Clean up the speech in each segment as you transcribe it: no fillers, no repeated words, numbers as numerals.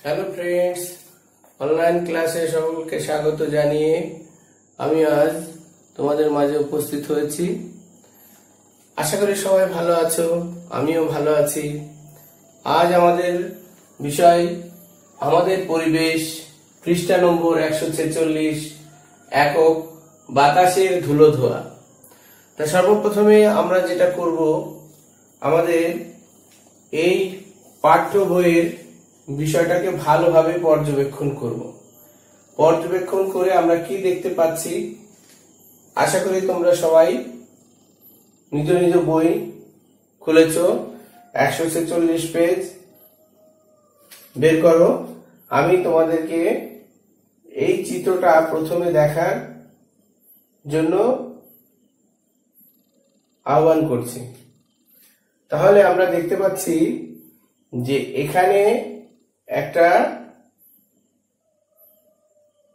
Hello friends, online ক্লাসে সকলকে স্বাগত জানিয়ে আমি আজ তোমাদের মাঝে উপস্থিত হয়েছি। আশা করি সবাই ভালো আছো, আমিও ভালো আছি। আজ আমাদের বিষয় আমাদের পরিবেশ, পৃষ্ঠা নম্বর 146, একক বাতাসের ধুলো ধোয়া। তা সর্বপ্রথমে আমরা যেটা করব, আমাদের এই পাঠ্য বইয়ের বিষয়টাকে ভালোভাবে পর্যবেক্ষণ করব। পর্যবেক্ষণ করে আমরা কি দেখতে পাচ্ছি, আশা করি তোমরা সবাই নিজ নিজ বই খুলেছ। 146 পেজ বের করো। আমি তোমাদেরকে এই চিত্রটা প্রথমে দেখার জন্য আহ্বান করছি। তাহলে আমরা দেখতে পাচ্ছি যে এখানে একটা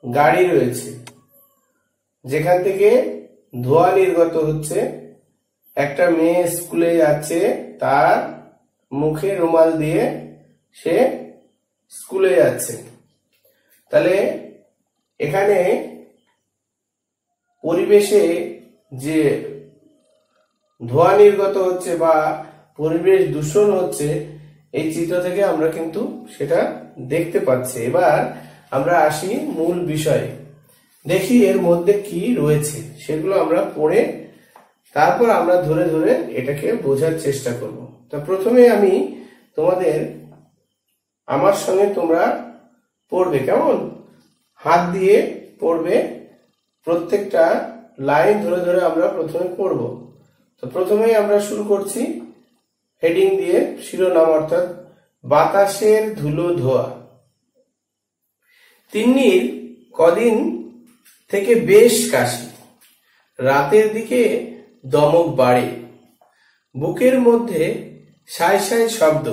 গাড়ি রয়েছে, যেখান থেকে ধোঁয়া নির্গত হচ্ছে। একটা মেয়ে স্কুলে যাচ্ছে, তার মুখে রুমাল দিয়ে সে স্কুলে যাচ্ছে। তাহলে এখানে পরিবেশে যে ধোঁয়া নির্গত হচ্ছে বা পরিবেশ দূষণ হচ্ছে, এই চিত্র থেকে আমরা কিন্তু সেটা দেখতে পাচ্ছি। এবার আমরা আসি মূল বিষয়ে, দেখি এর মধ্যে কি রয়েছে, সেগুলো আমরা পড়ে তারপর আমরা ধরে ধরে এটাকে বোঝার চেষ্টা করব। তা প্রথমে আমি তোমাদের, আমার সঙ্গে তোমরা পড়বে, কেমন হাত দিয়ে পড়বে, প্রত্যেকটা লাইন ধরে ধরে আমরা প্রথমে পড়ব। তো প্রথমেই আমরা শুরু করছি হেডিং দিয়ে, শিরোনাম অর্থাৎ বাতাসের ধুলো ধোয়া। তিন্নির কদিন থেকে বেশ কাশি, রাতের দিকে দমক বাড়ে, বুকের মধ্যে সাই সাই শব্দ,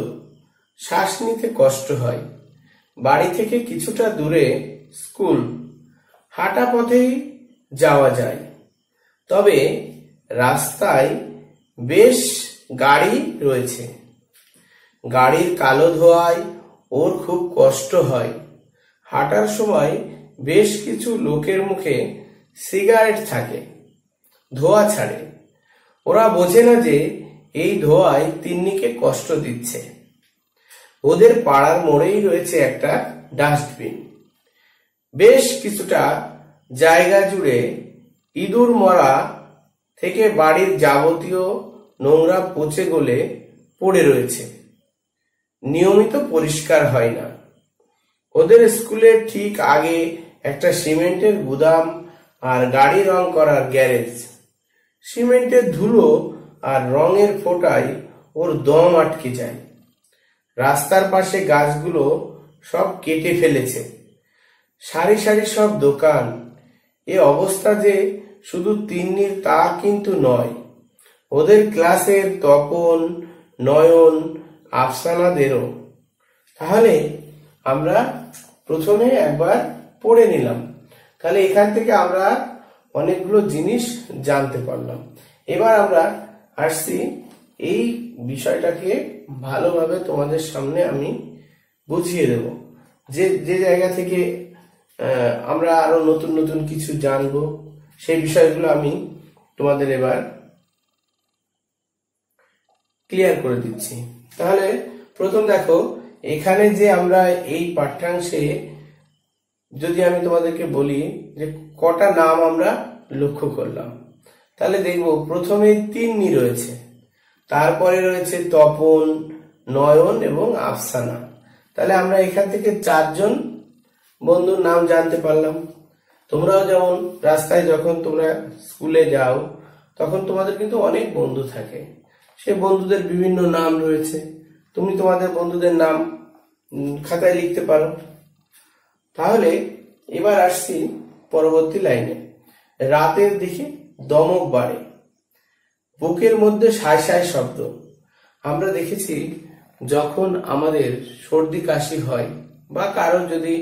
শ্বাস নিতে কষ্ট হয়। বাড়ি থেকে কিছুটা দূরে স্কুল, হাঁটা পথেই যাওয়া যায়, তবে রাস্তায় বেশ গাড়ি রয়েছে। গাড়ির কালো ধোঁয়ায় ওর খুব কষ্ট হয়। হাঁটার সময় বেশ কিছু লোকের মুখে সিগারেট থাকে, ধোঁয়া ছাড়ে। ওরা বোঝে না যে এই ধোঁয়ায় তিন্নিকে কষ্ট দিচ্ছে। ওদের পাড়ার মোড়েই রয়েছে একটা ডাস্টবিন। বেশ কিছুটা জায়গা জুড়ে ইঁদুর মরা থেকে বাড়ির যাবতীয় নোংরা পচে গলে পড়ে রয়েছে, নিয়মিত পরিষ্কার হয় না। ওদের স্কুলের ঠিক আগে একটা সিমেন্টের গুদাম আর গাড়ি রং করার গ্যারেজ। সিমেন্টের ধুলো আর রঙের ফোঁটায় ওর দম আটকে যায়। রাস্তার পাশে গাছগুলো সব কেটে ফেলেছে, সারি সারি সব দোকান। এ অবস্থা যে শুধু তিন্নির তা কিন্তু নয়, ওদের ক্লাসের তপন, নয়ন, আফসানাদেরও। তাহলে আমরা প্রথমে একবার পড়ে নিলাম, তাহলে এখান থেকে আমরা অনেকগুলো জিনিস জানতে পারলাম। এবার আমরা আসছি, এই বিষয়টাকে ভালোভাবে তোমাদের সামনে আমি বুঝিয়ে দেব, যে যে জায়গা থেকে আমরা আরো নতুন নতুন কিছু জানবো, সেই বিষয়গুলো আমি তোমাদের এবার ক্লিয়ার করে দিচ্ছি। তাহলে প্রথম দেখো, এখানে যে আমরা এই পাঠ্যাংশে যদি আমি তোমাদেরকে বলি যে কটা নাম আমরা লক্ষ্য করলাম, তাহলে দেখব প্রথমে তিন্নি রয়েছে, তারপরে রয়েছে তপন, নয়ন এবং আফসানা। তাহলে আমরা এখান থেকে 4 জন বন্ধুর নাম জানতে পারলাম। তোমরাও যেমন রাস্তায় যখন তোমরা স্কুলে যাও, তখন তোমাদের কিন্তু অনেক বন্ধু থাকে, সে বন্ধুদের বিভিন্ন নাম রয়েছে। তুমি তোমাদের বন্ধুদের নাম খাতায় লিখতে পারো। তাহলে এবার আসছি পরবর্তী লাইনে, রাতের দিকে দমক বাড়ে, বুকের মধ্যে সাই সাই শব্দ। আমরা দেখেছি যখন আমাদের সর্দি কাশি হয় বা কারো যদি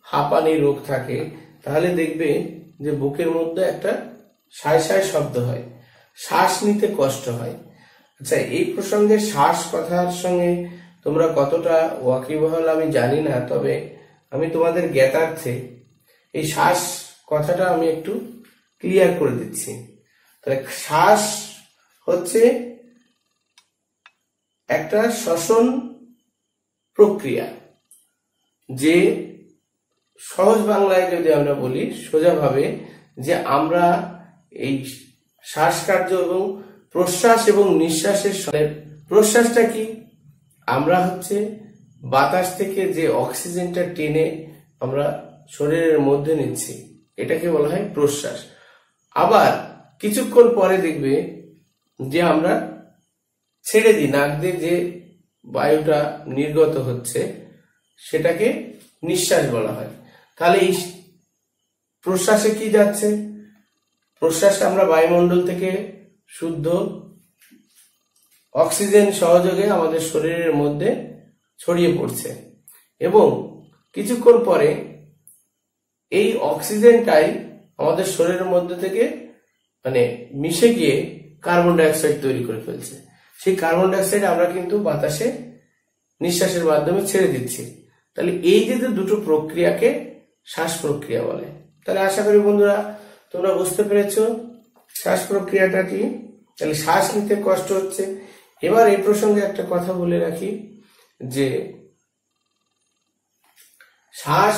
হাঁপানি রোগ থাকে, তাহলে দেখবে যে বুকের মধ্যে একটা সাই সাই শব্দ হয়, শ্বাস নিতে কষ্ট হয়। আচ্ছা, এই প্রসঙ্গে শ্বাস কথার সঙ্গে তোমরা কতটা ওয়াকিবহাল আমি জানি না, তবে আমি তোমাদের জ্ঞাতার্থে এই শ্বাস কথাটা আমি একটু ক্লিয়ার করে দিচ্ছি। তাহলে শ্বাস হচ্ছে একটা শ্বসন প্রক্রিয়া, যে সহজ বাংলায় যদি আমরা বলি সোজাভাবে, যে আমরা এই শ্বাসকার্য এবং প্রশ্বাস এবং নিঃশ্বাসের প্রশ্বাসটা কি, আমরা হচ্ছে বাতাস থেকে যে অক্সিজেনটা টেনে আমরা শরীরের মধ্যে নিচ্ছি, এটাকে বলা হয় প্রশ্বাস। আবার কিছুক্ষণ পরে দেখবে যে আমরা ছেড়ে দিই, নাক দিয়ে যে বায়ুটা নির্গত হচ্ছে সেটাকে নিঃশ্বাস বলা হয়। তাহলে এই প্রশ্বাসে কি যাচ্ছে, প্রশ্বাসে আমরা বায়ুমণ্ডল থেকে শুদ্ধ অক্সিজেন সহযোগে আমাদের শরীরের মধ্যে ছড়িয়ে পড়ছে, এবং কিছুক্ষণ পরে এই অক্সিজেনটাই আমাদের শরীরের মধ্যে থেকে মিশে গিয়ে কার্বন ডাই অক্সাইড তৈরি করে ফেলছে। সেই কার্বন ডাই অক্সাইড আমরা কিন্তু বাতাসে নিঃশ্বাসের মাধ্যমে ছেড়ে দিচ্ছি। তাহলে এই যে দুটো প্রক্রিয়াকে শ্বাস প্রক্রিয়া বলে। তাহলে আশা করি বন্ধুরা তোমরা বুঝতে পেরেছো শ্বাস প্রক্রিয়াটা কি। তাহলে শ্বাস নিতে কষ্ট হচ্ছে। এবার এই প্রসঙ্গে একটা কথা বলে রাখি, যে শ্বাস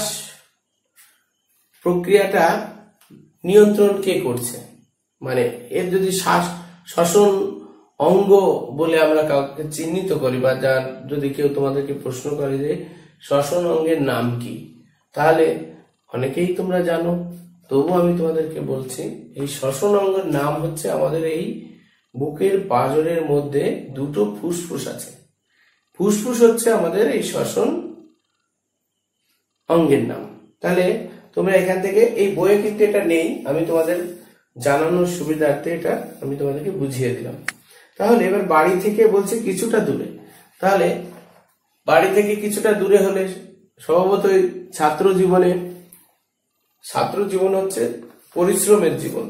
প্রক্রিয়াটা নিয়ন্ত্রণ কে করছে, এর যদি শ্বাস শ্বসন অঙ্গ বলে আমরা কাউকে চিহ্নিত করি, বা যার যদি কেউ তোমাদেরকে প্রশ্ন করে যে শ্বসন অঙ্গের নাম কি, তাহলে অনেকেই তোমরা জানো, তবু আমি তোমাদেরকে বলছি, এই শ্বসন অঙ্গের নাম হচ্ছে আমাদের এই বুকের পাঁজরের মধ্যে দুটো ফুসফুস আছে। ফুসফুস হচ্ছে আমাদের এই শ্বসন অঙ্গের নাম। তাহলে তোমরা এখান থেকে, এই বইয়ে কিন্তু এটা নেই, আমি তোমাদের জানানোর সুবিধার্থে এটা আমি তোমাদেরকে বুঝিয়ে দিলাম। তাহলে এবার বাড়ি থেকে বলছে কিছুটা দূরে, তাহলে বাড়ি থেকে কিছুটা দূরে হলে স্বভাবতই ছাত্র জীবন হচ্ছে পরিশ্রমের জীবন।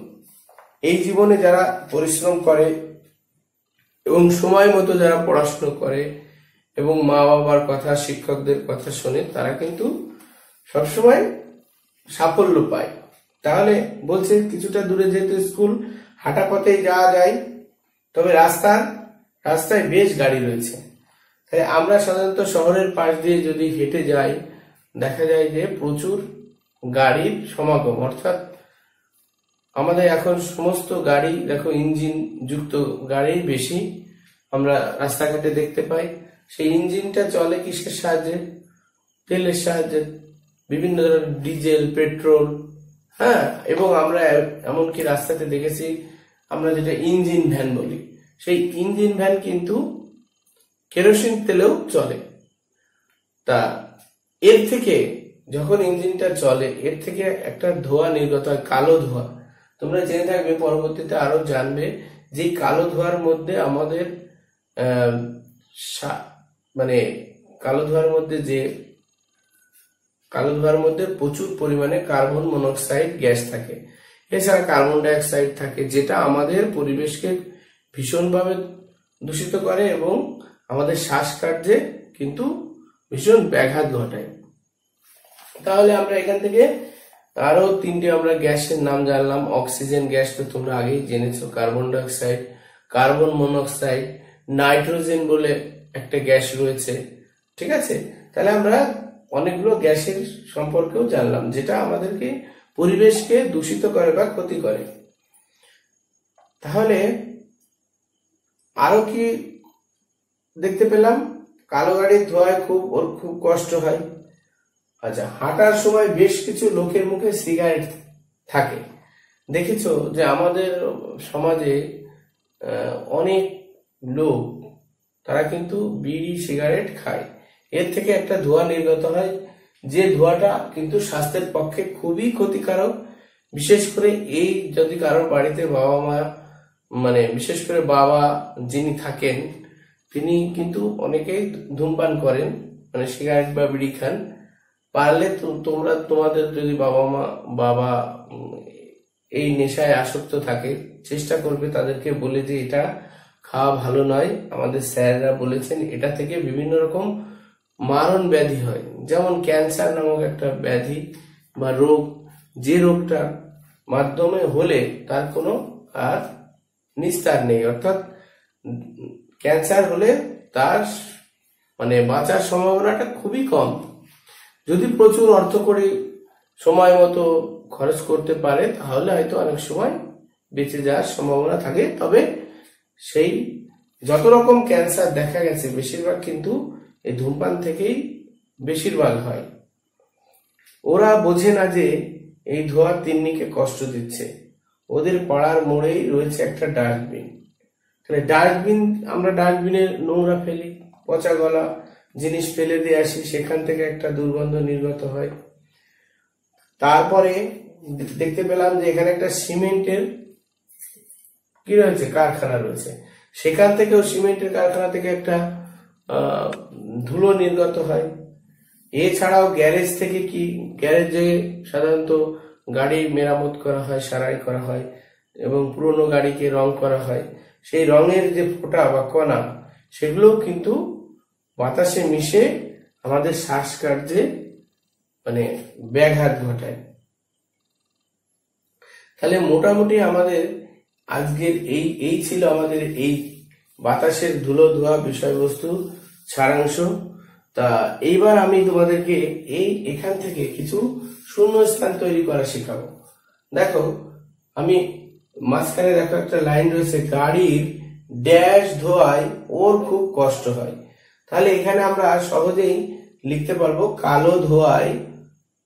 এই জীবনে যারা পরিশ্রম করে এবং সময় মতো যারা পড়াশোনা করে এবং মা বাবার কথা শিক্ষকদের কথা শোনে, তারা কিন্তু সবসময় সাফল্য পায়। তাহলে বলছে কিছুটা দূরে, যেহেতু স্কুল হাঁটা পথেই যাওয়া যায়, তবে রাস্তায় বেশ গাড়ি রয়েছে। তাই আমরা সাধারণত শহরের পাশ দিয়ে যদি হেঁটে যাই, দেখা যায় যে প্রচুর গাড়ির সমাগম, অর্থাৎ আমাদের এখন সমস্ত গাড়ি দেখো ইঞ্জিন যুক্ত গাড়ি বেশি আমরা রাস্তাঘাটে দেখতে পাই। সেই ইঞ্জিনটা চলে কিসের সাহায্যে? তেলের সাহায্যে, বিভিন্ন ধরনের ডিজেল, পেট্রোল, হ্যাঁ। এবং আমরা এমনকি রাস্তাতে দেখেছি আমরা যেটা ইঞ্জিন ভ্যান বলি, সেই ইঞ্জিন ভ্যান কিন্তু কেরোসিন তেলেও চলে। তা এর থেকে যখন ইঞ্জিনটা চলে, এর থেকে একটা ধোঁয়া নির্গত হয়, কালো ধোঁয়া। তোমরা জেনে থাকবে, পরবর্তীতে আরো জানবে, যে কালো ধোঁয়ার মধ্যে আমাদের কালো ধোঁয়ার মধ্যে প্রচুর পরিমাণে কার্বন মনোক্সাইড গ্যাস থাকে, এছাড়া কার্বন ডাই অক্সাইড থাকে, যেটা আমাদের পরিবেশকে ভীষণভাবে দূষিত করে এবং আমাদের শ্বাসকার্যে কিন্তু ভীষণ ব্যাঘাত ঘটায়। তাহলে আমরা এখান থেকে আরো তিনটে আমরা গ্যাসের নাম জানলাম। অক্সিজেন গ্যাস তো তোমরা আগেই জেনেছো, carbon die oxide, carbon monoxide, nitrogen বলে একটা গ্যাস রয়েছে, ঠিক আছে। তাহলে আমরা অনেকগুলো গ্যাসের সম্পর্কেও জানলাম, যেটা আমাদেরকে পরিবেশকে দূষিত করে বা ক্ষতি করে। তাহলে আরো কি দেখতে পেলাম? কালো গাড়ির ধোঁয়ায় খুব কষ্ট হয়। আচ্ছা, হাঁটার সময় বেশ কিছু লোকের মুখে সিগারেট থাকে। দেখেছো যে আমাদের সমাজে অনেক লোক, তারা কিন্তু বিড়ি সিগারেট খায়। এর থেকে একটা ধোঁয়া নির্গত হয়, যে ধোঁয়াটা কিন্তু স্বাস্থ্যের পক্ষে খুবই ক্ষতিকারক। বিশেষ করে এই যদি কারোর বাড়িতে বাবা মা, বিশেষ করে বাবা যিনি থাকেন, তিনি কিন্তু অনেকেই ধূমপান করেন, সিগারেট বা বিড়ি খান। পারলে তোমরা তোমাদের যদি বাবা এই নেশায় আসক্ত থাকে, চেষ্টা করবে তাদেরকে বলে যে এটা খাওয়া ভালো নয়। আমাদের স্যাররা বলেছেন এটা থেকে বিভিন্ন রকম মারণ ব্যাধি হয়, যেমন ক্যান্সার নামক একটা ব্যাধি বা রোগ, যে রোগটা মাধ্যমে হলে তার কোনো আর নিস্তার নেই। অর্থাৎ ক্যান্সার হলে তার মানে বাঁচার সম্ভাবনাটা খুবই কম। যদি প্রচুর অর্থ করে সময় মতো খরচ করতে পারে তাহলে হয়তো অনেক সময় বেঁচে যাওয়ার সম্ভাবনা থাকে। তবে সেই যত রকম ক্যান্সার দেখা গেছে বেশিরভাগ কিন্তু এই ধূমপান থেকেই বেশিরভাগ হয়। ওরা বোঝে না যে এই ধোঁয়া তিন্নিকে কষ্ট দিচ্ছে। ওদের পাড়ার মোড়েই রয়েছে একটা ডাস্টবিন। তাহলে ডাস্টবিন, আমরা ডাস্টবিনের নোংরা ফেলি, পচা গলা জিনিস ফেলে দিয়ে আসি, সেখান থেকে একটা দুর্গন্ধ নির্গত হয়। তারপরে দেখতে পেলাম যে এখানে একটা সিমেন্টের কি রয়েছে, কারখানা রয়েছে। সেখান থেকেও সিমেন্টের কারখানা থেকে একটা ধুলো নির্গত হয়। এছাড়াও গ্যারেজ থেকে কি, গ্যারেজে সাধারণত গাড়ি মেরামত করা হয়, সারাই করা হয় এবং পুরনো গাড়িকে রং করা হয়। সেই রঙের যে ফোঁটা বা কণা সেগুলোও কিন্তু বাতাসে মিশে আমাদের শ্বাসকার্যে মানে ব্যাঘাত ঘটায়। তাহলে মোটামুটি আমাদের আজকের এই ছিল আমাদের এই বাতাসের ধুলো ধোয়া বিষয়বস্তু সারাংশ। তা এইবার আমি তোমাদেরকে এখান থেকে কিছু শূন্যস্থান তৈরি করা শেখাবো। দেখো আমি মাঝখানে দেখো একটা লাইন রয়েছে, গাড়ির ড্যাশ ধোয়ায় ওর খুব কষ্ট হয়। তাহলে এখানে আমরা সহজেই লিখতে পারবো কালো ধোয়ায়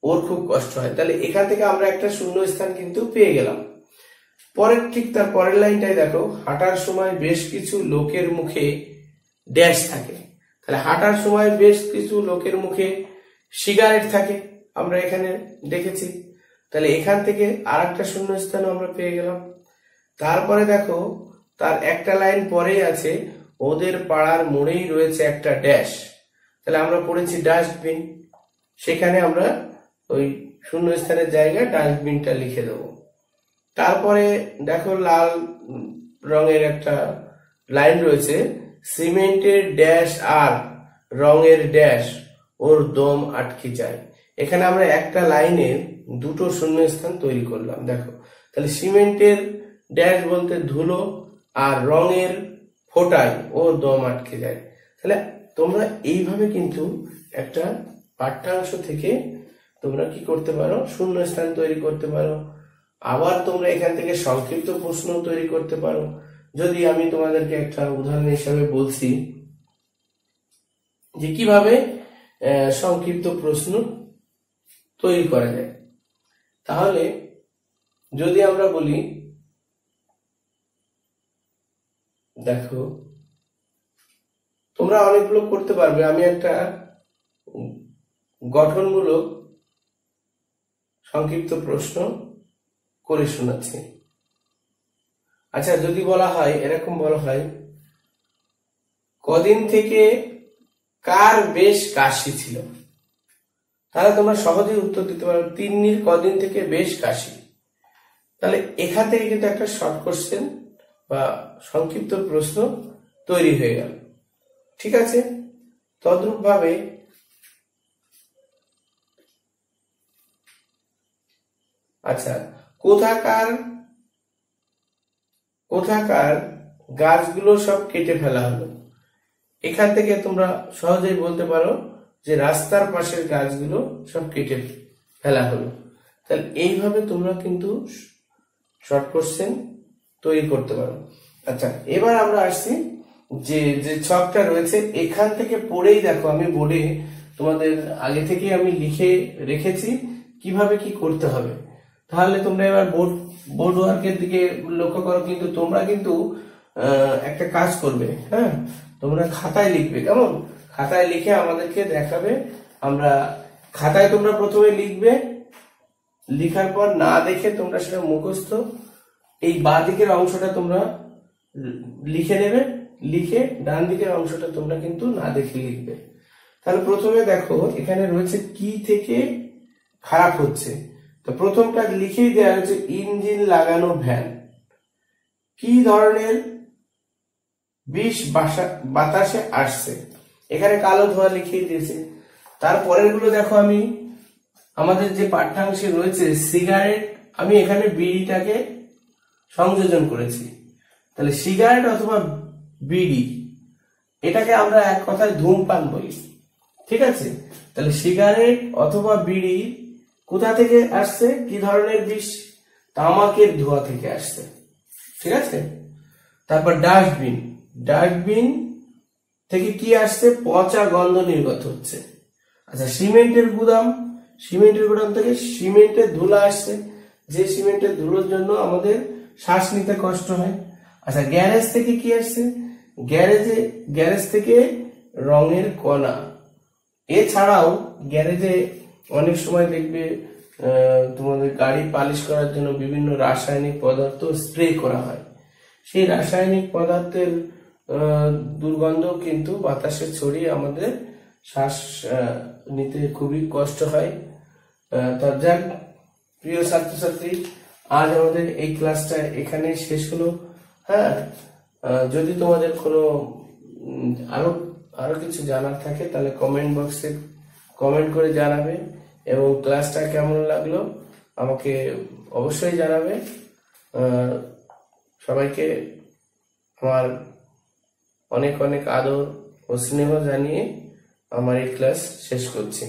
ওর খুব কষ্ট হয়। তাহলে এখান থেকে আমরা একটা শূন্যস্থান কিন্তু পেয়ে গেলাম। পরের ঠিক তার পরের লাইনটাই দেখো, হাঁটার সময় বেশ কিছু লোকের মুখে ড্যাশ থাকে। তাহলে হাঁটার সময় বেশ কিছু লোকের মুখে সিগারেট থাকে, আমরা এখানে দেখেছি। তাহলে এখান থেকে আর একটা শূন্যস্থান আমরা পেয়ে গেলাম। তারপরে দেখো তার একটা লাইন পরেই আছে, ওদের পাড়ার মোড়েই রয়েছে একটা ড্যাশ। তাহলে আমরা পড়েছি ডাস্টবিন, সেখানে আমরা ওই শূন্যস্থানের জায়গায় ডাস্টবিনটা লিখে দেবো। তারপরে দেখো লাল রঙের একটা লাইন রয়েছে, সিমেন্টের ড্যাশ আর রঙের ড্যাশ ওর দম আটকে যায়। এখানে আমরা একটা লাইনে দুটো শূন্যস্থান তৈরি করলাম। দেখো তাহলে সিমেন্টের ড্যাশ বলতে ধুলো, আর রঙের ফোঁটায় ওর দম আটকে যায়। তাহলে তোমরা এইভাবে কিন্তু একটা পাঠ্যাংশ থেকে তোমরা কি করতে পারো, শূন্যস্থান তৈরি করতে পারো। আবার তোমরা এখান থেকে সংক্ষিপ্ত প্রশ্ন তৈরি করতে পারো। যদি আমি তোমাদেরকে একটা উদাহরণ হিসাবে বলছি যে কিভাবে সংক্ষিপ্ত প্রশ্ন তৈরি করা যায়, তাহলে যদি আমরা বলি, দেখো তোমরা অনেকগুলো করতে পারবে। আমি একটা গঠনমূলক সংক্ষিপ্ত প্রশ্ন করে শোনাচ্ছি। আচ্ছা, যদি বলা হয়, এরকম বলা হয়, কদিন থেকে কার বেশ কাশি ছিল, তাহলে তোমরা সহজেই উত্তর দিতে পারো, তিন্নির কদিন থেকে বেশ কাশি। তাহলে এখান থেকে কিন্তু একটা শর্ট কোশ্চেন বা সংক্ষিপ্ত প্রশ্ন তৈরি হয়ে গেল। ঠিক আছে, তদ্রূপ ভাবে আচ্ছা, কোথাকার গাছগুলো সব কেটে ফেলা হলো। এখান থেকে তোমরা সহজেই বলতে পারো যে রাস্তার পাশের গাছগুলো সব কেটে ফেলা হলো। তাহলে এইভাবে তোমরা কিন্তু শর্ট কোশ্চেন তৈরি করতে পারো। আচ্ছা, এবার আমরা আসছি যে ছকটা রয়েছে, এখান থেকে পড়েই দেখো আমি বোর্ডে তোমাদের আগে থেকে আমি লিখে রেখেছি কিভাবে কি করতে হবে। তাহলে তোমরা এবার বোর্ড ওয়ার্কের দিকে লক্ষ্য করো। কিন্তু তোমরা কিন্তু একটা কাজ করবে, হ্যাঁ, তোমরা খাতায় লিখবে। কেমন? খাতায় লিখে আমাদেরকে দেখাবে। আমরা খাতায় তোমরা প্রথমে লিখবে, লিখার পর না দেখে তোমরা সেটা মুখস্থ, এই বাঁ দিকের অংশটা তোমরা লিখে নেবে, লিখে ডান দিকের অংশটা তোমরা কিন্তু না দেখে লিখবে। তাহলে প্রথমে দেখো এখানে রয়েছে কি থেকে খারাপ হচ্ছে। তো প্রথমটা লিখেই দেওয়া হচ্ছে, ইঞ্জিন লাগানো ভ্যান। কি ধরনের বিষ বাতাসে আসছে। এখানে কালো ধোঁয়া লিখিয়ে দিয়েছে। তারপরের গুলো দেখো, আমি আমাদের যে পাঠ্যাংশে রয়েছে সিগারেট, আমি এখানে বিড়িটাকে সংযোজন করেছি। তাহলে সিগারেট অথবা বিড়ি, এটাকে আমরা এক কথায় ধূমপান বলি। ঠিক আছে, তাহলে সিগারেট অথবা বিড়ি কোথা থেকে আসছে, কি ধরনের বিষ? তামাকের ধোঁয়া থেকে আসছে। ঠিক আছে, তারপর ডাস্টবিন, ডাস্টবিন থেকে কি আসছে? পচা গন্ধ নির্গত হচ্ছে। আচ্ছা, সিমেন্টের গুদাম, সিমেন্টের গুদাম থেকে সিমেন্টের ধুলা আসছে, যে সিমেন্টের ধুলোর জন্য আমাদের শ্বাস নিতে কষ্ট হয়। আচ্ছা, গ্যারেজ থেকে কি আসছে? গ্যারেজ থেকে রঙের কণা। এছাড়াও গ্যারেজে অনেক সময় দেখবে তোমাদের গাড়ি পালিশ করার জন্য বিভিন্ন রাসায়নিক পদার্থ স্প্রে করা হয়। সেই রাসায়নিক পদার্থের দুর্গন্ধ কিন্তু বাতাসে ছড়িয়ে আমাদের শ্বাস নিতে খুবই কষ্ট হয়। তার যাক, প্রিয় ছাত্রছাত্রী, আজ আমাদের এই ক্লাসটা এখানে শেষ হলো। হ্যাঁ, যদি তোমাদের কোনো আরো কিছু জানার থাকে তাহলে কমেন্ট বক্সে কমেন্ট করে জানাবে, এবং ক্লাসটা কেমন লাগলো আমাকে অবশ্যই জানাবে। সবাইকে আমার অনেক অনেক আদর ও স্নেহ জানিয়ে আমার এই ক্লাস শেষ করছি।